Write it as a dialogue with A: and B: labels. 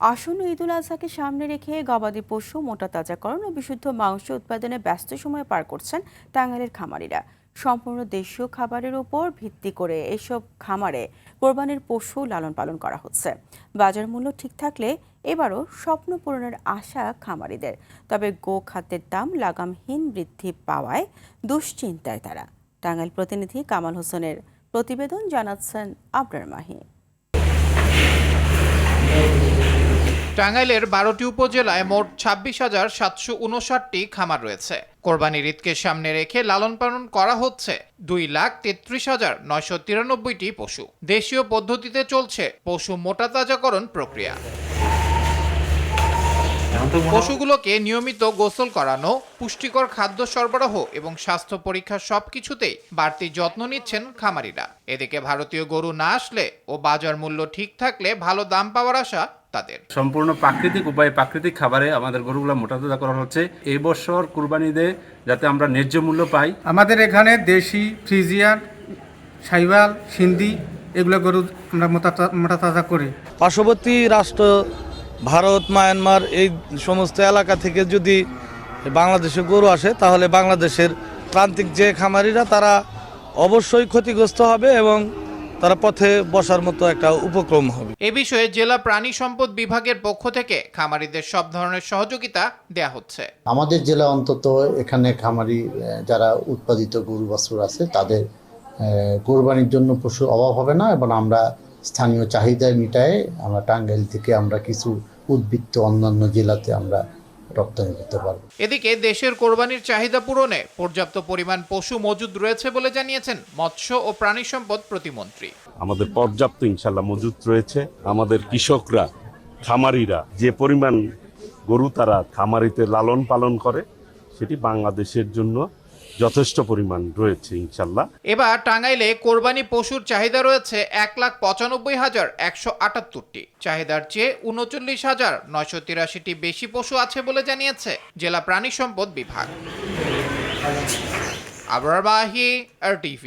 A: আসন্ন ঈদুল আজহাকে সামনে রেখে গবাদি পশু মোটা তাজাকরণ ও বিশুদ্ধ মাংস উৎপাদনে ব্যস্ত সময় পার করছেন টাঙ্গাইলের খামারিরা। সম্পূর্ণ দেশীয় খাবারের উপর ভিত্তি করে এসব খামারে কোরবানির পশু লালন পালন করা হচ্ছে। বাজার মূল্য ঠিক থাকলে এবারও স্বপ্ন পূরণের আশা খামারিদের। তবে গো খাদ্যের দাম লাগামহীন বৃদ্ধি পাওয়ায় দুশ্চিন্তায় তারা। টাঙ্গাইল প্রতিনিধি কামাল হোসেনের প্রতিবেদন, জানাচ্ছেন আবরার মাহি।
B: টাঙ্গাইলের ১২টি উপজেলায় মোট ২৬,৭৫৯টি খামার রয়েছে। কোরবানির ঈদকে সামনে রেখে লালন পালন করা হচ্ছে ২,৩৩,৯৯৩টি পশু। দেশীয় পদ্ধতিতে চলছে পশু মোটা তাজাকরণ প্রক্রিয়া। পশুগুলোকে নিয়মিত গোসল করানো, পুষ্টিকর খাদ্য সরবরাহ এবং স্বাস্থ্য পরীক্ষা সবকিছুতেই বাড়তি যত্ন নিচ্ছেন খামারিরা। এদিকে ভারতীয় গরু না আসলে ও বাজার মূল্য ঠিক থাকলে ভালো দাম পাওয়ার আশা তাদের।
C: সম্পূর্ণ প্রাকৃতিক উপায়ে প্রাকৃতিক খাবারে আমাদের গরুগুলো মোটাতাজা করা হচ্ছে। এই বছর কুরবানিতে যাতে আমরা ন্যায্য মূল্য পাই।
D: আমাদের এখানে দেশি, ফ্রিজিয়ান, সাইওয়াল, সিন্ধি এগুলো গরু আমরা মোটাতাজা করি।
E: পার্শ্ববর্তী রাষ্ট্র ভারত, মায়ানমার এই সমস্ত এলাকা থেকে যদি বাংলাদেশে গরু আসে তাহলে বাংলাদেশের প্রান্তিক যে খামারিরা তারা অবশ্যই ক্ষতিগ্রস্ত হবে এবং তারা পথে বসার মতো একটা উপক্রম হবে।
B: এ বিষয়ে জেলা প্রাণী সম্পদ বিভাগের পক্ষ থেকে খামারিদের সব ধরনের সহযোগিতা দেয়া হচ্ছে।
F: আমাদের জেলা অন্তত এখানে খামারি যারা উৎপাদিত গরু বাছুর আছে তাদের কোরবানির জন্য পশুর অভাব হবে না এবং আমরা স্থানীয় চাহিদা মিটায়ে আমরা টাঙ্গাইল থেকে আমরা কিছু উদ্বৃত্ত অন্যান্য জেলাতে আমরা রপ্তানি করতে পারব।
B: এদিকে দেশের কোরবানির চাহিদা পূরণে পর্যাপ্ত পরিমাণ পশু মজুদ রয়েছে বলে জানিয়েছেন মৎস্য ও প্রাণী সম্পদ প্রতিমন্ত্রী।
G: আমাদের পর্যাপ্ত ইনশাল্লাহ মজুদ রয়েছে। আমাদের কৃষকরা, খামারিরা যে পরিমাণ গরু তারা খামারিতে লালন পালন করে সেটি বাংলাদেশের জন্য যথেষ্ট পরিমাণ রয়েছে ইনশাল্লাহ।
B: এবার টাঙ্গাইলে কোরবানি পশুর চাহিদা রয়েছে ১,৯৫,১৭৮টি। চাহিদার চেয়ে ৩৯,৯৮৩টি বেশি পশু আছে বলে জানিয়েছে জেলা প্রাণী সম্পদ বিভাগ। আবরার মাহি, RTV।